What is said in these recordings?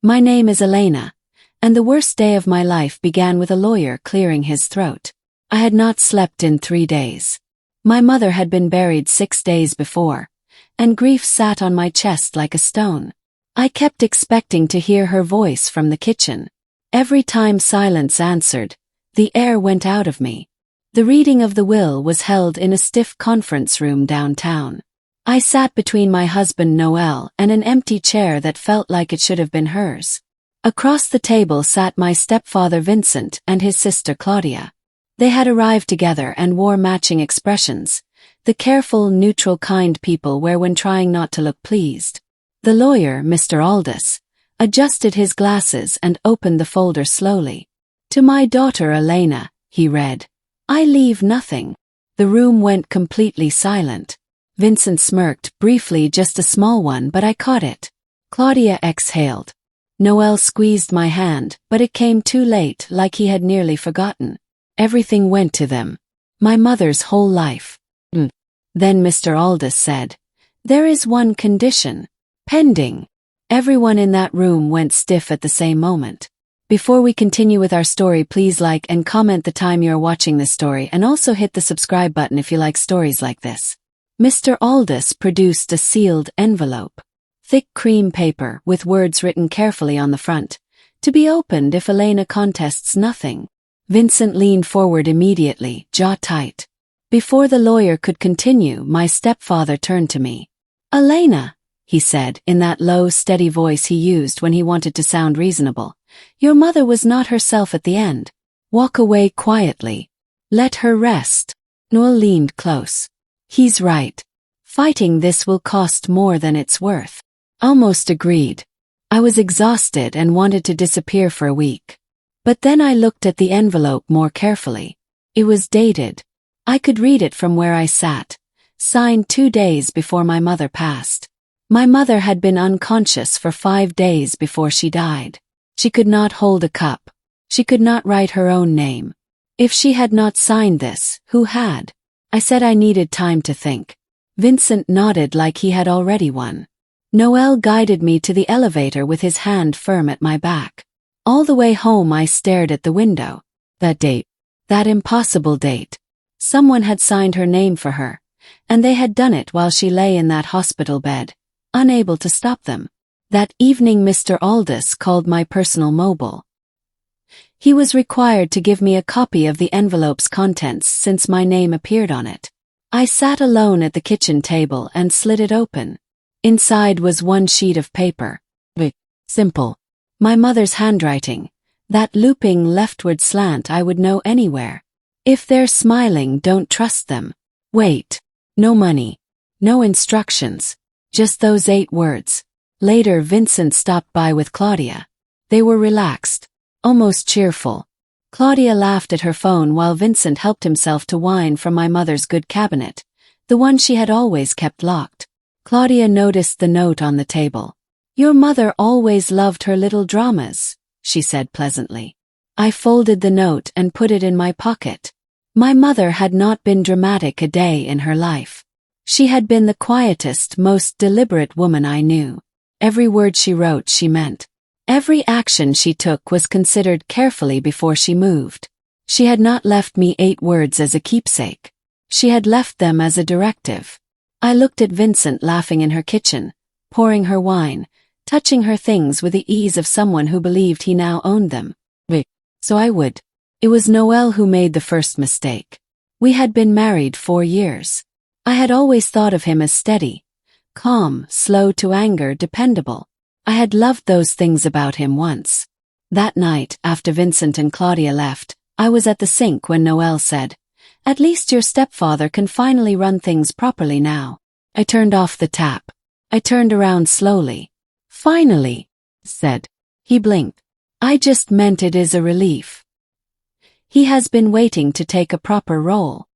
My name is Elena, and the worst day of my life began with a lawyer clearing his throat. I had not slept in 3 days. My mother had been buried 6 days before, and grief sat on my chest like a stone. I kept expecting to hear her voice from the kitchen. Every time silence answered, the air went out of me. The reading of the will was held in a stiff conference room downtown. I sat between my husband Noel and an empty chair that felt like it should have been hers. Across the table sat my stepfather Vincent and his sister Claudia. They had arrived together and wore matching expressions, the careful, neutral kind people wear when trying not to look pleased. The lawyer, Mr. Aldous, adjusted his glasses and opened the folder slowly. To my daughter Elena, he read, I leave nothing. The room went completely silent. Vincent smirked, briefly, just a small one, but I caught it. Claudia exhaled. Noel squeezed my hand, but it came too late, like he had nearly forgotten. Everything went to them. My mother's whole life. Then Mr. Aldous said, there is one condition. Pending. Everyone in that room went stiff at the same moment. Before we continue with our story, please like and comment the time you're watching this story, and also hit the subscribe button if you like stories like this. Mr. Aldous produced a sealed envelope. Thick cream paper with words written carefully on the front. To be opened if Elena contests nothing. Vincent leaned forward immediately, jaw tight. Before the lawyer could continue, my stepfather turned to me. Elena, he said, in that low, steady voice he used when he wanted to sound reasonable. Your mother was not herself at the end. Walk away quietly. Let her rest. Noel leaned close. He's right. Fighting this will cost more than it's worth. Almost agreed. I was exhausted and wanted to disappear for a week. But then I looked at the envelope more carefully. It was dated. I could read it from where I sat. Signed 2 days before my mother passed. My mother had been unconscious for 5 days before she died. She could not hold a cup. She could not write her own name. If she had not signed this, who had? I said I needed time to think. Vincent nodded like he had already won. Noel guided me to the elevator with his hand firm at my back. All the way home I stared at the window. That date. That impossible date. Someone had signed her name for her, and they had done it while she lay in that hospital bed, unable to stop them. That evening Mr. Aldous called my personal mobile. He was required to give me a copy of the envelope's contents since my name appeared on it. I sat alone at the kitchen table and slid it open. Inside was one sheet of paper. Simple. My mother's handwriting. That looping leftward slant I would know anywhere. If they're smiling, don't trust them. Wait. No money. No instructions. Just those 8 words. Later Vincent stopped by with Claudia. They were relaxed. Almost cheerful. Claudia laughed at her phone while Vincent helped himself to wine from my mother's good cabinet, the one she had always kept locked. Claudia noticed the note on the table. Your mother always loved her little dramas, she said pleasantly. I folded the note and put it in my pocket. My mother had not been dramatic a day in her life. She had been the quietest, most deliberate woman I knew. Every word she wrote she meant. Every action she took was considered carefully before she moved. She had not left me 8 words as a keepsake. She had left them as a directive. I looked at Vincent laughing in her kitchen, pouring her wine, touching her things with the ease of someone who believed he now owned them. So I would. It was Noel who made the first mistake. We had been married 4 years. I had always thought of him as steady, calm, slow to anger, dependable. I had loved those things about him once. That night, after Vincent and Claudia left, I was at the sink when Noel said, At least your stepfather can finally run things properly now. I turned off the tap. I turned around slowly. Finally, said. He blinked. I just meant it is a relief. He has been waiting to take a proper role.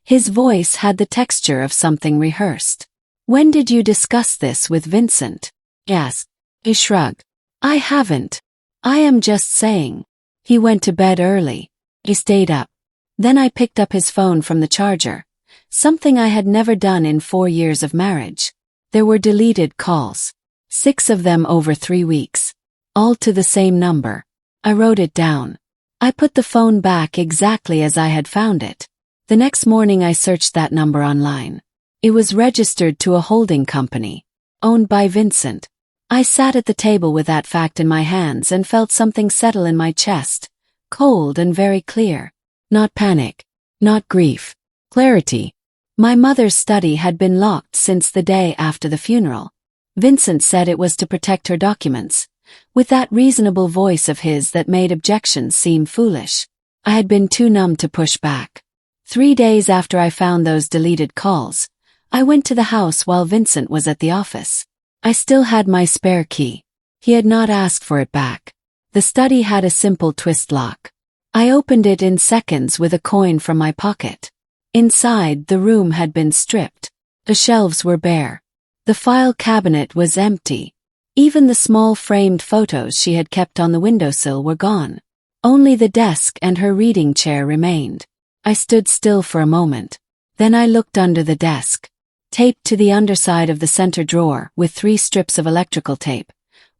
His voice had the texture of something rehearsed. When did you discuss this with Vincent? Asked. He shrugged. I haven't. I am just saying. He went to bed early. He stayed up. Then I picked up his phone from the charger, something I had never done in 4 years of marriage. There were deleted calls. 6 of them over 3 weeks. all to the same number. I wrote it down. I put the phone back exactly as I had found it. The next morning I searched that number online. It was registered to a holding company, owned by Vincent. I sat at the table with that fact in my hands and felt something settle in my chest, cold and very clear. Not panic, not grief, clarity. My mother's study had been locked since the day after the funeral. Vincent said it was to protect her documents, with that reasonable voice of his that made objections seem foolish. I had been too numb to push back. 3 days after I found those deleted calls, I went to the house while Vincent was at the office. I still had my spare key. He had not asked for it back. The study had a simple twist lock. I opened it in seconds with a coin from my pocket. Inside, the room had been stripped. The shelves were bare. The file cabinet was empty. Even the small framed photos she had kept on the windowsill were gone. Only the desk and her reading chair remained. I stood still for a moment. Then I looked under the desk. Taped to the underside of the center drawer with 3 strips of electrical tape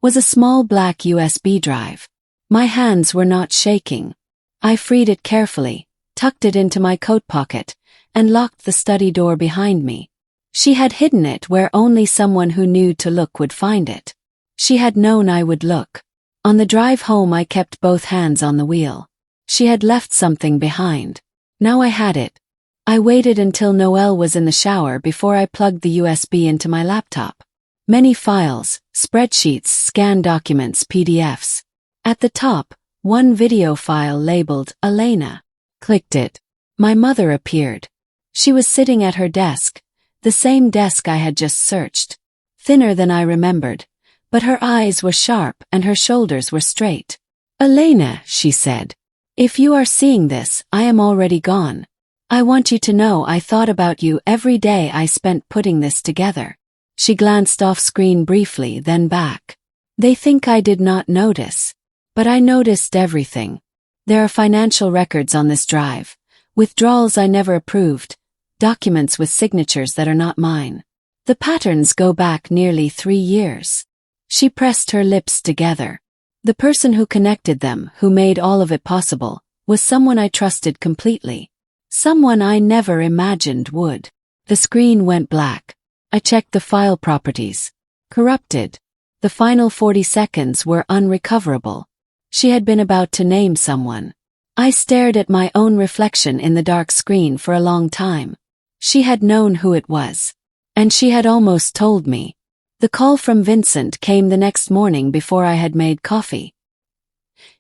was a small black USB drive. My hands were not shaking. I freed it carefully, tucked it into my coat pocket, and locked the study door behind me. She had hidden it where only someone who knew to look would find it. She had known I would look. On the drive home I kept both hands on the wheel. She had left something behind. Now I had it. I waited until Noelle was in the shower before I plugged the USB into my laptop. Many files, spreadsheets, scanned documents, PDFs. At the top, one video file labeled Elena. Clicked it. My mother appeared. She was sitting at her desk, the same desk I had just searched. Thinner than I remembered, but her eyes were sharp and her shoulders were straight. Elena, she said. If you are seeing this, I am already gone. I want you to know I thought about you every day I spent putting this together. She glanced off screen briefly, then back. They think I did not notice. But I noticed everything. There are financial records on this drive, withdrawals I never approved, documents with signatures that are not mine. The patterns go back nearly 3 years. She pressed her lips together. The person who connected them, who made all of it possible, was someone I trusted completely. Someone I never imagined would. The screen went black. I checked the file properties. Corrupted. The final 40 seconds were unrecoverable. She had been about to name someone. I stared at my own reflection in the dark screen for a long time. She had known who it was. And she had almost told me. The call from Vincent came the next morning before I had made coffee.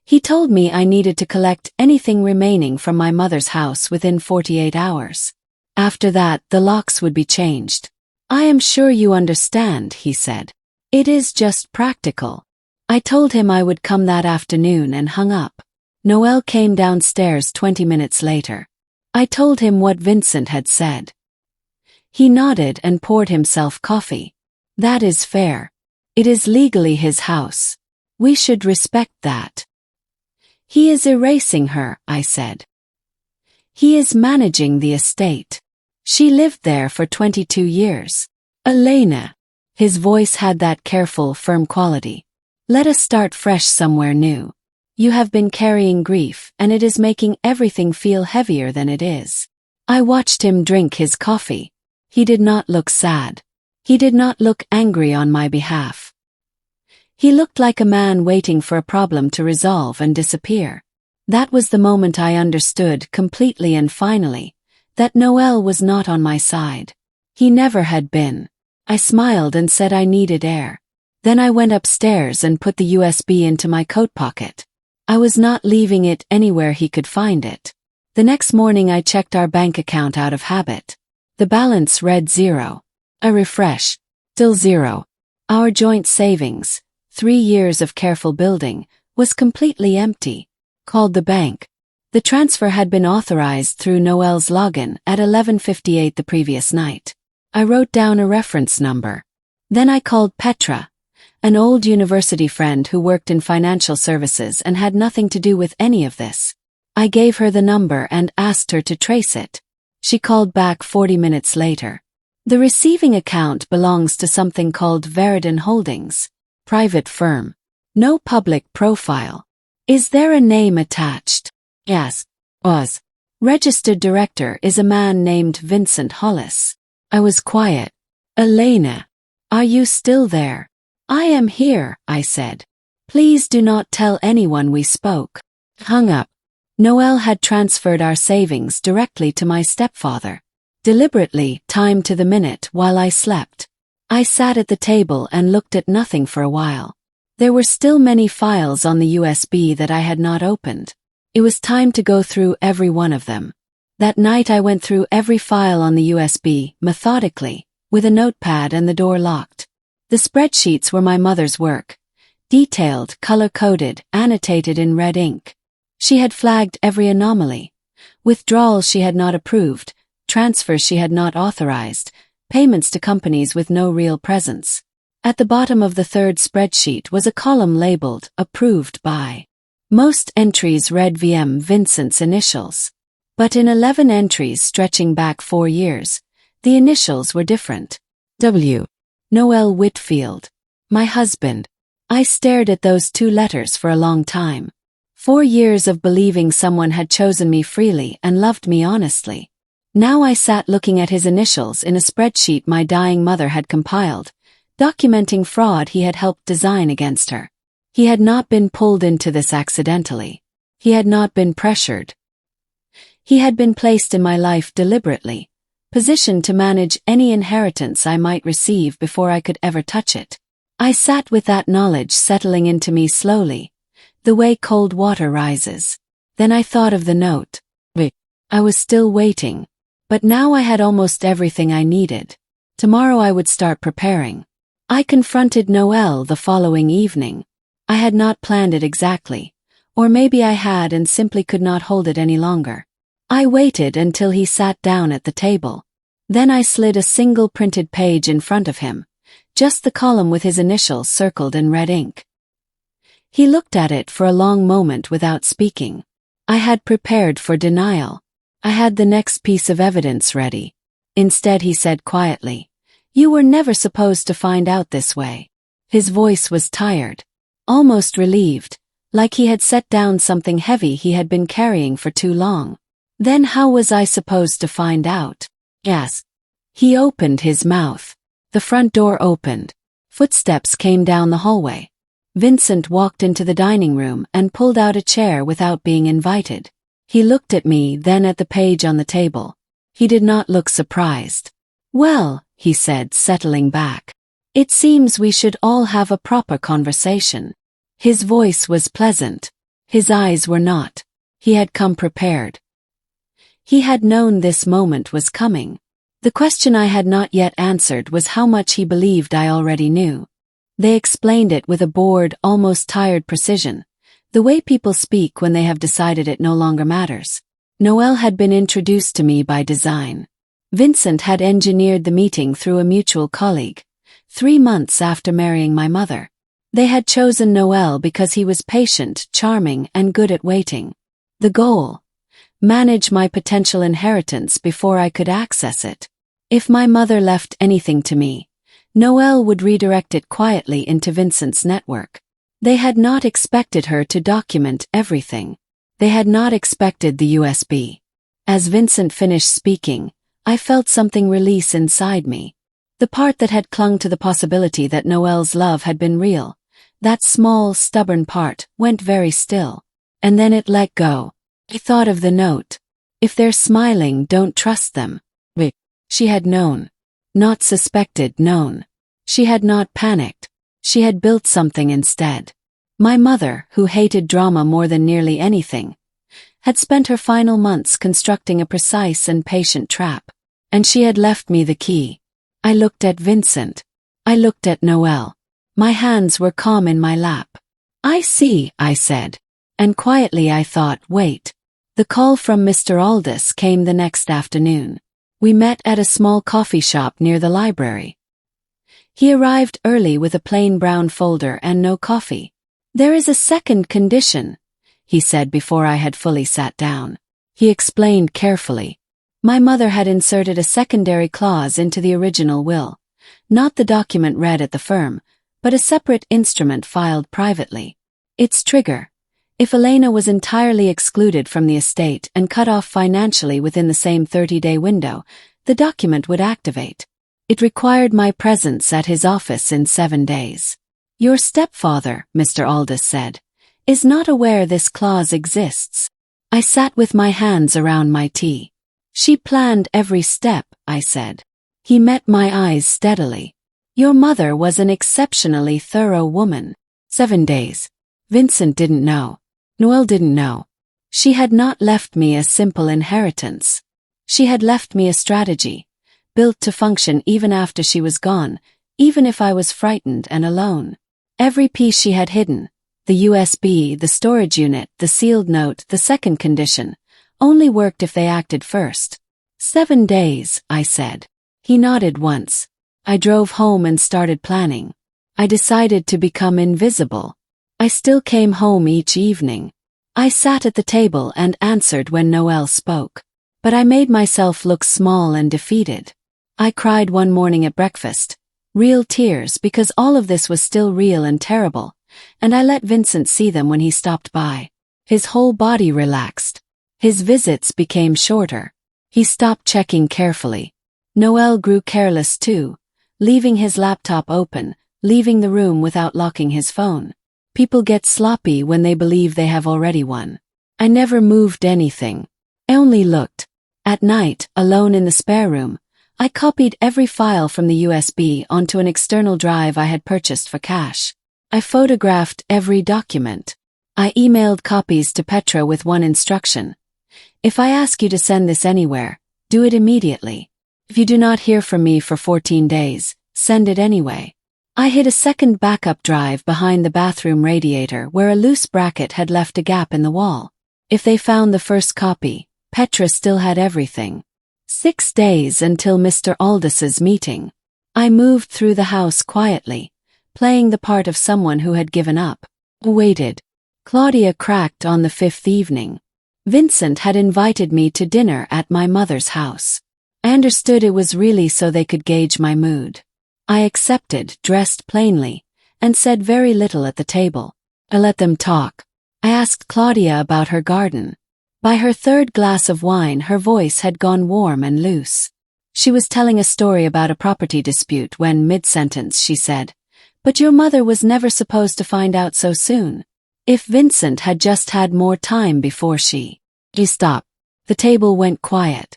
He told me I needed to collect anything remaining from my mother's house within 48 hours. After that, the locks would be changed. I am sure you understand, he said. It is just practical. I told him I would come that afternoon and hung up. Noelle came downstairs 20 minutes later. I told him what Vincent had said. He nodded and poured himself coffee. That is fair. It is legally his house. We should respect that. He is erasing her, I said. He is managing the estate. She lived there for 22 years. Elena. His voice had that careful, firm quality. Let us start fresh somewhere new. You have been carrying grief, and it is making everything feel heavier than it is. I watched him drink his coffee. He did not look sad. He did not look angry on my behalf. He looked like a man waiting for a problem to resolve and disappear. That was the moment I understood completely and finally that Noelle was not on my side. He never had been. I smiled and said I needed air. Then I went upstairs and put the USB into my coat pocket. I was not leaving it anywhere he could find it. The next morning I checked our bank account out of habit. The balance read 0. I refreshed. Still 0. Our joint savings, 3 years of careful building, was completely empty. Called the bank. The transfer had been authorized through Noelle's login at 11:58 the previous night. I wrote down a reference number. Then I called Petra, an old university friend who worked in financial services and had nothing to do with any of this. I gave her the number and asked her to trace it. She called back 40 minutes later. The receiving account belongs to something called Veridon Holdings, private firm. No public profile. Is there a name attached? Yes. Was. Registered director is a man named Vincent Hollis. I was quiet. Elena. Are you still there? I am here, I said. Please do not tell anyone we spoke. Hung up. Noel had transferred our savings directly to my stepfather. Deliberately, timed to the minute while I slept. I sat at the table and looked at nothing for a while. There were still many files on the USB that I had not opened. It was time to go through every one of them. That night I went through every file on the USB, methodically, with a notepad and the door locked. The spreadsheets were my mother's work. Detailed, color-coded, annotated in red ink. She had flagged every anomaly. Withdrawals she had not approved, transfers she had not authorized, payments to companies with no real presence. At the bottom of the third spreadsheet was a column labeled, Approved by. Most entries read VM Vincent's initials. But in 11 entries stretching back 4 years, the initials were different. W. Noel Whitfield. My husband. I stared at those 2 letters for a long time. 4 years of believing someone had chosen me freely and loved me honestly. Now I sat looking at his initials in a spreadsheet my dying mother had compiled, documenting fraud he had helped design against her. He had not been pulled into this accidentally. He had not been pressured. He had been placed in my life deliberately, positioned to manage any inheritance I might receive before I could ever touch it. I sat with that knowledge settling into me slowly, the way cold water rises. Then I thought of the note. I was still waiting, but now I had almost everything I needed. Tomorrow I would start preparing. I confronted Noel the following evening. I had not planned it exactly, or maybe I had and simply could not hold it any longer. I waited until he sat down at the table. Then I slid a single printed page in front of him, just the column with his initials circled in red ink. He looked at it for a long moment without speaking. I had prepared for denial. I had the next piece of evidence ready. Instead he said quietly, "You were never supposed to find out this way." His voice was tired, almost relieved, like he had set down something heavy he had been carrying for too long. Then how was I supposed to find out? Yes. He opened his mouth. The front door opened. Footsteps came down the hallway. Vincent walked into the dining room and pulled out a chair without being invited. He looked at me, then at the page on the table. He did not look surprised. "Well," he said, settling back. "It seems we should all have a proper conversation." His voice was pleasant. His eyes were not. He had come prepared. He had known this moment was coming. The question I had not yet answered was how much he believed I already knew. They explained it with a bored, almost tired precision, the way people speak when they have decided it no longer matters. Noel had been introduced to me by design. Vincent had engineered the meeting through a mutual colleague, 3 months after marrying my mother. They had chosen Noel because he was patient, charming, and good at waiting. The goal? Manage my potential inheritance before I could access it. If my mother left anything to me, Noel would redirect it quietly into Vincent's network. They had not expected her to document everything. They had not expected the USB. As Vincent finished speaking, I felt something release inside me. The part that had clung to the possibility that Noel's love had been real, that small, stubborn part, went very still. And then it let go. I thought of the note. If they're smiling, don't trust them. She had known. Not suspected, known. She had not panicked. She had built something instead. My mother, who hated drama more than nearly anything, had spent her final months constructing a precise and patient trap. And she had left me the key. I looked at Vincent. I looked at Noel. My hands were calm in my lap. "I see," I said. And quietly I thought, wait. The call from Mr. Aldous came the next afternoon. We met at a small coffee shop near the library. He arrived early with a plain brown folder and no coffee. "There is a second condition," he said before I had fully sat down. He explained carefully. My mother had inserted a secondary clause into the original will, not the document read at the firm, but a separate instrument filed privately. Its trigger: if Elena was entirely excluded from the estate and cut off financially within the same 30-day window, the document would activate. It required my presence at his office in 7 days. Your stepfather, Mr. Aldous said, is not aware this clause exists. I sat with my hands around my tea. She planned every step, I said. He met my eyes steadily. Your mother was an exceptionally thorough woman. 7 days. Vincent didn't know. Noelle didn't know. She had not left me a simple inheritance. She had left me a strategy, built to function even after she was gone, even if I was frightened and alone. Every piece she had hidden, the USB, the storage unit, the sealed note, the second condition, only worked if they acted first. 7 days, I said. He nodded once. I drove home and started planning. I decided to become invisible. I still came home each evening. I sat at the table and answered when Noelle spoke. But I made myself look small and defeated. I cried one morning at breakfast. Real tears, because all of this was still real and terrible, and I let Vincent see them when he stopped by. His whole body relaxed. His visits became shorter. He stopped checking carefully. Noelle grew careless too, leaving his laptop open, leaving the room without locking his phone. People get sloppy when they believe they have already won. I never moved anything. I only looked. At night, alone in the spare room, I copied every file from the USB onto an external drive I had purchased for cash. I photographed every document. I emailed copies to Petra with one instruction. If I ask you to send this anywhere, do it immediately. If you do not hear from me for 14 days, send it anyway. I hid a second backup drive behind the bathroom radiator where a loose bracket had left a gap in the wall. If they found the first copy, Petra still had everything. 6 days until Mr. Aldous's meeting. I moved through the house quietly, playing the part of someone who had given up. Waited. Claudia cracked on the 5th evening. Vincent had invited me to dinner at my mother's house. I understood it was really so they could gauge my mood. I accepted, dressed plainly, and said very little at the table. I let them talk. I asked Claudia about her garden. By her 3rd glass of wine, her voice had gone warm and loose. She was telling a story about a property dispute when, mid-sentence, she said, "But your mother was never supposed to find out so soon. If Vincent had just had more time before she..." He stopped. The table went quiet.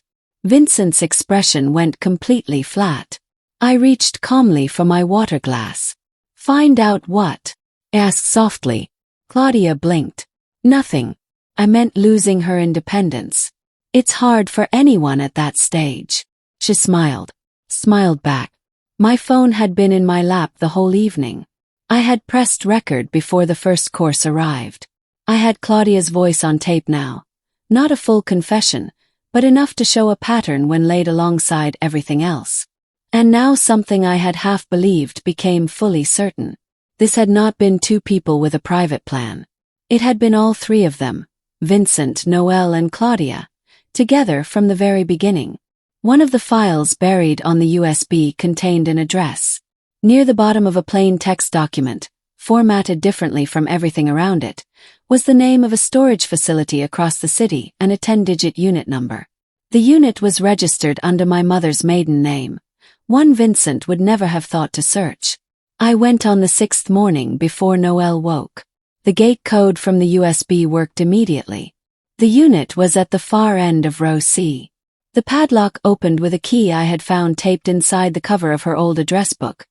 Vincent's expression went completely flat. I reached calmly for my water glass. "Find out what?" I asked softly. Claudia blinked. "Nothing. I meant losing her independence. It's hard for anyone at that stage." She smiled back. My phone had been in my lap the whole evening. I had pressed record before the first course arrived. I had Claudia's voice on tape now. Not a full confession, but enough to show a pattern when laid alongside everything else. And now something I had half believed became fully certain. This had not been 2 people with a private plan. It had been all 3 of them, Vincent, Noelle, and Claudia, together from the very beginning. One of the files buried on the USB contained an address. Near the bottom of a plain text document, formatted differently from everything around it, was the name of a storage facility across the city and a 10-digit unit number. The unit was registered under my mother's maiden name. One Vincent would never have thought to search. I went on the 6th morning before Noelle woke. The gate code from the USB worked immediately. The unit was at the far end of row C. The padlock opened with a key I had found taped inside the cover of her old address book,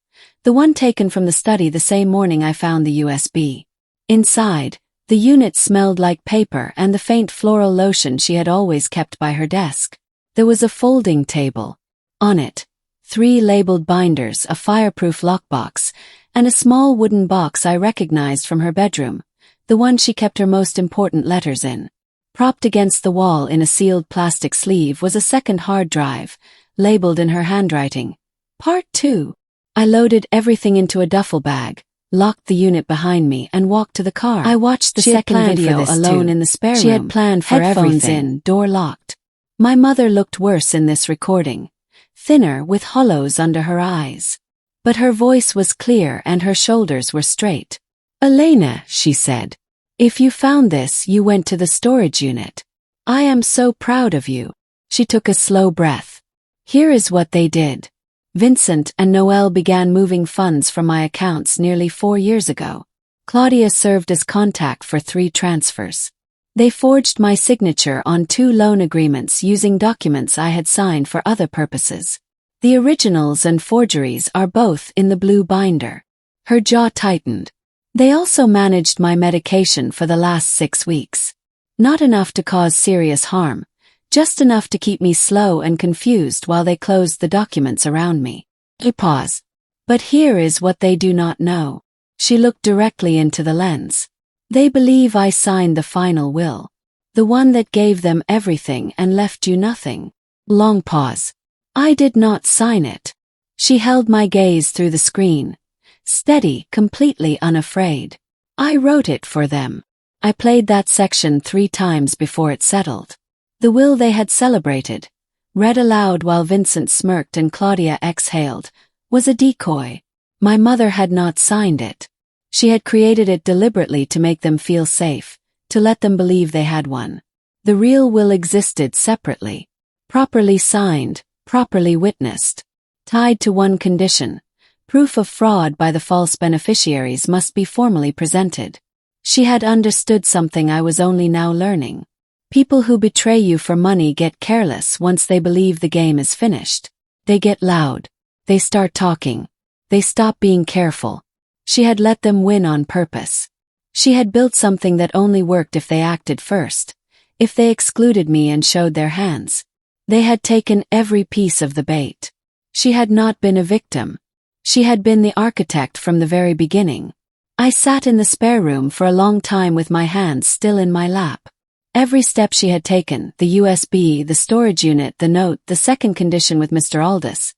the one taken from the study the same morning I found the USB. Inside, the unit smelled like paper and the faint floral lotion she had always kept by her desk. There was a folding table. On it, 3 labeled binders, a fireproof lockbox, and a small wooden box I recognized from her bedroom, the one she kept her most important letters in. Propped against the wall in a sealed plastic sleeve was a second hard drive, labeled in her handwriting, Part 2. I loaded everything into a duffel bag, locked the unit behind me, and walked to the car. I watched the second video alone in the spare room. She had planned for headphones in, door locked. My mother looked worse in this recording, thinner with hollows under her eyes. But her voice was clear and her shoulders were straight. "Elena," she said, "if you found this, you went to the storage unit. I am so proud of you." She took a slow breath. "Here is what they did. Vincent and Noel began moving funds from my accounts nearly 4 years ago. Claudia served as contact for 3 transfers. They forged my signature on 2 loan agreements using documents I had signed for other purposes. The originals and forgeries are both in the blue binder." Her jaw tightened. "They also managed my medication for the last 6 weeks. Not enough to cause serious harm, just enough to keep me slow and confused while they closed the documents around me." A pause. "But here is what they do not know." She looked directly into the lens. "They believe I signed the final will. The one that gave them everything and left you nothing." Long pause. "I did not sign it." She held my gaze through the screen. Steady, completely unafraid. "I wrote it for them." I played that section 3 times before it settled. The will they had celebrated, read aloud while Vincent smirked and Claudia exhaled, was a decoy. My mother had not signed it. She had created it deliberately to make them feel safe, to let them believe they had one. The real will existed separately. Properly signed, properly witnessed. Tied to one condition. Proof of fraud by the false beneficiaries must be formally presented. She had understood something I was only now learning. People who betray you for money get careless once they believe the game is finished. They get loud. They start talking. They stop being careful. She had let them win on purpose. She had built something that only worked if they acted first, if they excluded me and showed their hands. They had taken every piece of the bait. She had not been a victim. She had been the architect from the very beginning. I sat in the spare room for a long time with my hands still in my lap. Every step she had taken, the USB, the storage unit, the note, the second condition with Mr. Aldous,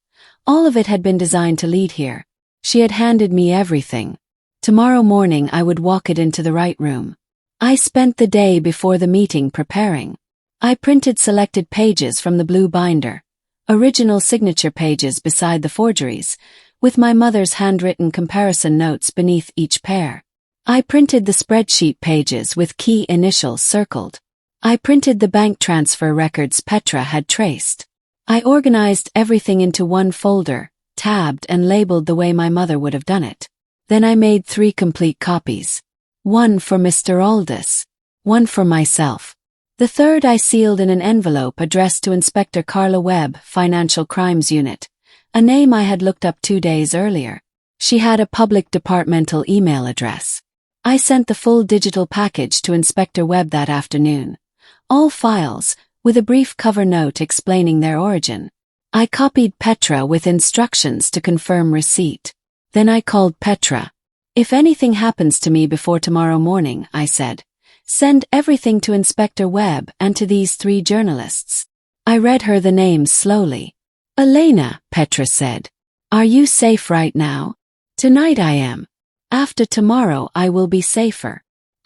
all of it had been designed to lead here. She had handed me everything. Tomorrow morning I would walk it into the right room. I spent the day before the meeting preparing. I printed selected pages from the blue binder, original signature pages beside the forgeries, with my mother's handwritten comparison notes beneath each pair. I printed the spreadsheet pages with key initials circled. I printed the bank transfer records Petra had traced. I organized everything into one folder, tabbed and labeled the way my mother would have done it. Then I made 3 complete copies. One for Mr. Aldous. One for myself. The third I sealed in an envelope addressed to Inspector Carla Webb, Financial Crimes Unit, a name I had looked up 2 days earlier. She had a public departmental email address. I sent the full digital package to Inspector Webb that afternoon. All files, with a brief cover note explaining their origin. I copied Petra with instructions to confirm receipt. Then I called Petra. "If anything happens to me before tomorrow morning," I said, "send everything to Inspector Webb and to these 3 journalists." I read her the names slowly. "Elena," Petra said. "Are you safe right now?" "Tonight I am. After tomorrow I will be safer."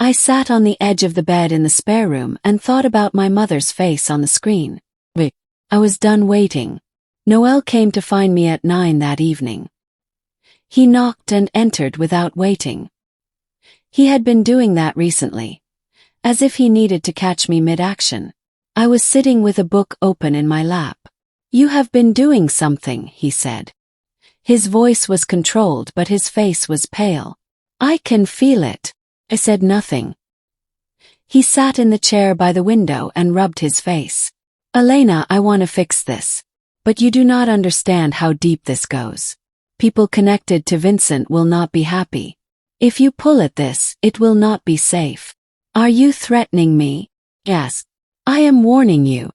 I sat on the edge of the bed in the spare room and thought about my mother's face on the screen. I was done waiting. Noel came to find me at 9 that evening. He knocked and entered without waiting. He had been doing that recently, as if he needed to catch me mid-action. I was sitting with a book open in my lap. "You have been doing something," he said. His voice was controlled but his face was pale. "I can feel it." I said nothing. He sat in the chair by the window and rubbed his face. "Elena, I want to fix this. But you do not understand how deep this goes. People connected to Vincent will not be happy. If you pull at this, it will not be safe." "Are you threatening me?" "Yes. I am warning you.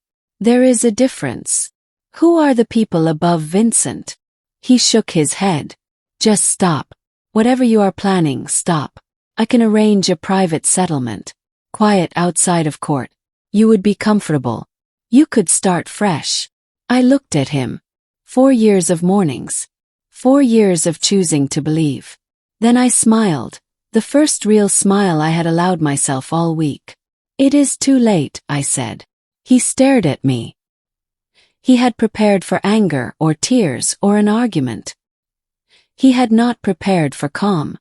There is a difference. Who are the people above Vincent?" He shook his head. "Just stop. Whatever you are planning, stop. I can arrange a private settlement. Quiet outside of court. You would be comfortable. You could start fresh." I looked at him. 4 years of mornings. 4 years of choosing to believe. Then I smiled, the first real smile I had allowed myself all week. "It is too late," I said. He stared at me. He had prepared for anger or tears or an argument. He had not prepared for calm.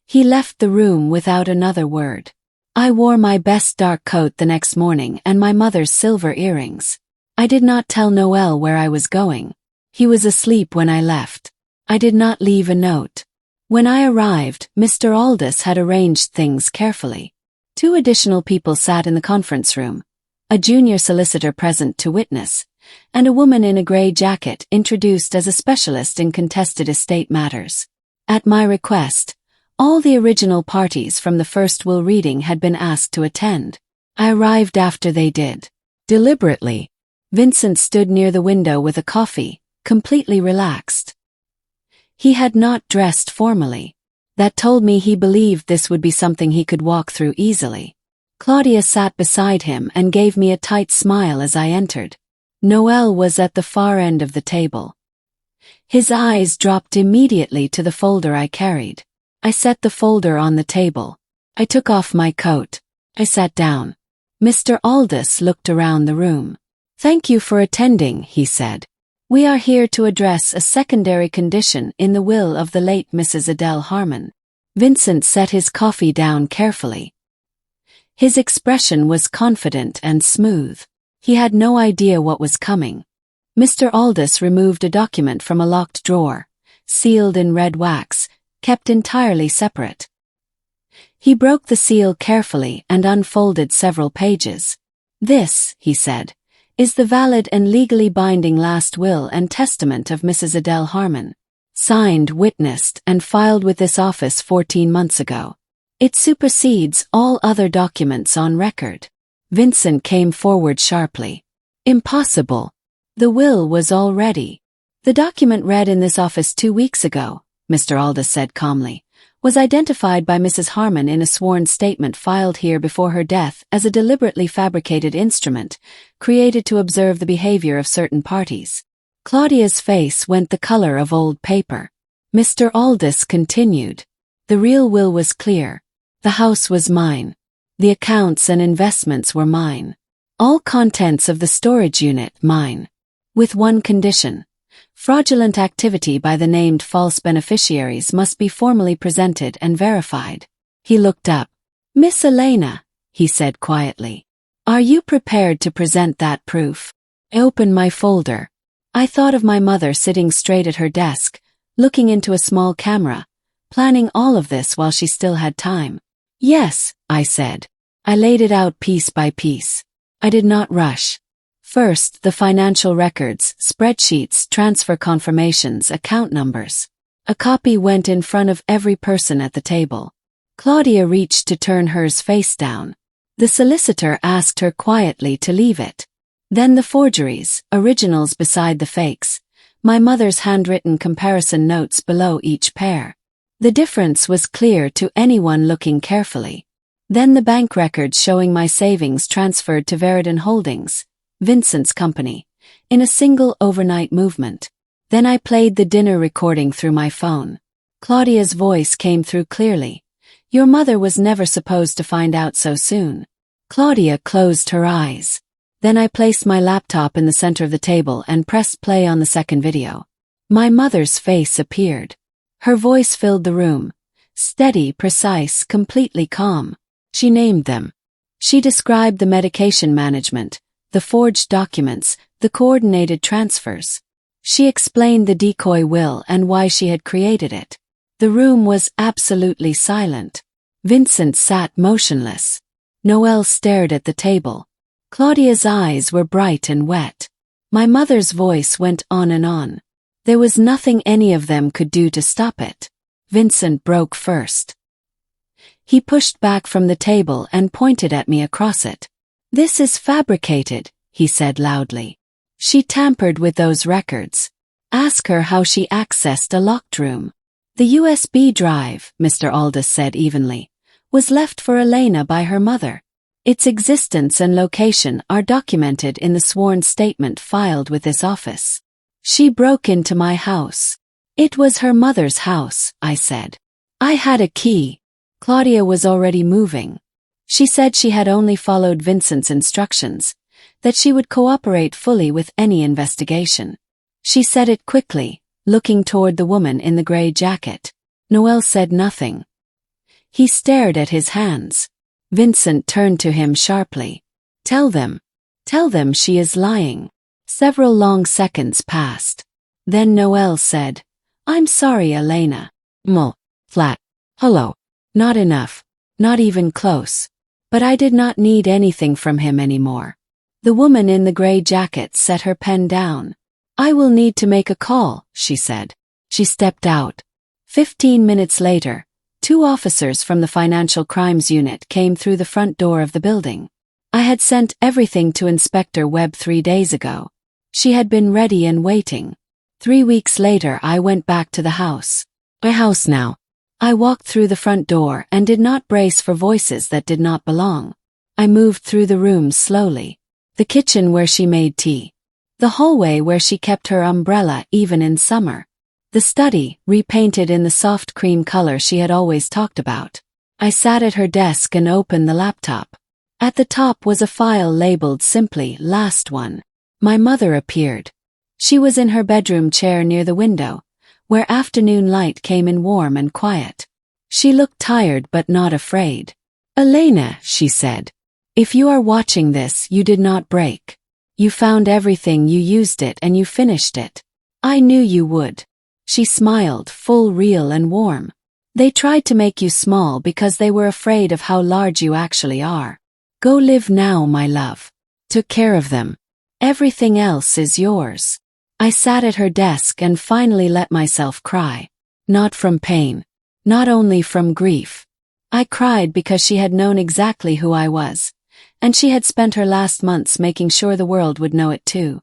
He left the room without another word. I wore my best dark coat the next morning and my mother's silver earrings. I did not tell Noel where I was going. He was asleep when I left. I did not leave a note. When I arrived, Mr. Aldous had arranged things carefully. 2 additional people sat in the conference room, a junior solicitor present to witness, and a woman in a grey jacket introduced as a specialist in contested estate matters. At my request, all the original parties from the first will reading had been asked to attend. I arrived after they did. Deliberately, Vincent stood near the window with a coffee, completely relaxed. He had not dressed formally. That told me he believed this would be something he could walk through easily. Claudia sat beside him and gave me a tight smile as I entered. Noel was at the far end of the table. His eyes dropped immediately to the folder I carried. I set the folder on the table. I took off my coat. I sat down. Mr. Aldous looked around the room. "Thank you for attending," he said. "We are here to address a secondary condition in the will of the late Mrs. Adele Harmon." Vincent set his coffee down carefully. His expression was confident and smooth. He had no idea what was coming. Mr. Aldous removed a document from a locked drawer, sealed in red wax, kept entirely separate. He broke the seal carefully and unfolded several pages. "This," he said, "is the valid and legally binding last will and testament of Mrs. Adele Harmon. Signed, witnessed, and filed with this office 14 months ago. It supersedes all other documents on record." Vincent came forward sharply. "Impossible. The will was all ready. The document read in this office 2 weeks ago," Mr. Aldous said calmly, "was identified by Mrs. Harmon in a sworn statement filed here before her death as a deliberately fabricated instrument, created to observe the behavior of certain parties." Claudia's face went the color of old paper. Mr. Aldous continued. "The real will was clear. The house was mine. The accounts and investments were mine. All contents of the storage unit mine. With one condition. Fraudulent activity by the named false beneficiaries must be formally presented and verified." He looked up. "Miss Elena," he said quietly, "are you prepared to present that proof?" I opened my folder. I thought of my mother sitting straight at her desk, looking into a small camera, planning all of this while she still had time. "Yes," I said. I laid it out piece by piece. I did not rush. First, the financial records, spreadsheets, transfer confirmations, account numbers. A copy went in front of every person at the table. Claudia reached to turn hers face down. The solicitor asked her quietly to leave it. Then the forgeries, originals beside the fakes, my mother's handwritten comparison notes below each pair. The difference was clear to anyone looking carefully. Then the bank records showing my savings transferred to Veridon Holdings, Vincent's company, in a single overnight movement. Then I played the dinner recording through my phone. Claudia's voice came through clearly. "Your mother was never supposed to find out so soon." Claudia closed her eyes. Then I placed my laptop in the center of the table and pressed play on the second video. My mother's face appeared. Her voice filled the room. Steady, precise, completely calm. She named them. She described the medication management, the forged documents, the coordinated transfers. She explained the decoy will and why she had created it. The room was absolutely silent. Vincent sat motionless. Noel stared at the table. Claudia's eyes were bright and wet. My mother's voice went on and on. There was nothing any of them could do to stop it. Vincent broke first. He pushed back from the table and pointed at me across it. "This is fabricated," he said loudly. "She tampered with those records. Ask her how she accessed a locked room." "The USB drive," Mr. Aldous said evenly, "was left for Elena by her mother. Its existence and location are documented in the sworn statement filed with this office. She broke into my house." "It was her mother's house," I said. "I had a key." Claudia was already moving. She said she had only followed Vincent's instructions, that she would cooperate fully with any investigation. She said it quickly, looking toward the woman in the gray jacket. Noel said nothing. He stared at his hands. Vincent turned to him sharply. Tell them she is lying. Several long seconds passed. Then Noel said, I'm sorry, Elena. Flat. Hello. Not enough. Not even close. But I did not need anything from him anymore. The woman in the gray jacket set her pen down. I will need to make a call, she said. She stepped out. 15 minutes later, 2 officers from the Financial Crimes Unit came through the front door of the building. I had sent everything to Inspector Webb 3 days ago. She had been ready and waiting. 3 weeks later I went back to the house. My house now. I walked through the front door and did not brace for voices that did not belong. I moved through the rooms slowly. The kitchen where she made tea. The hallway where she kept her umbrella even in summer. The study, repainted in the soft cream color she had always talked about. I sat at her desk and opened the laptop. At the top was a file labeled simply, Last One. My mother appeared. She was in her bedroom chair near the window, where afternoon light came in warm and quiet. She looked tired but not afraid. Elena, she said. If you are watching this, you did not break. You found everything, you used it, and you finished it. I knew you would. She smiled, full, real, and warm. They tried to make you small because they were afraid of how large you actually are. Go live now, my love. Took care of them. Everything else is yours. I sat at her desk and finally let myself cry. Not from pain. Not only from grief. I cried because she had known exactly who I was. And she had spent her last months making sure the world would know it too.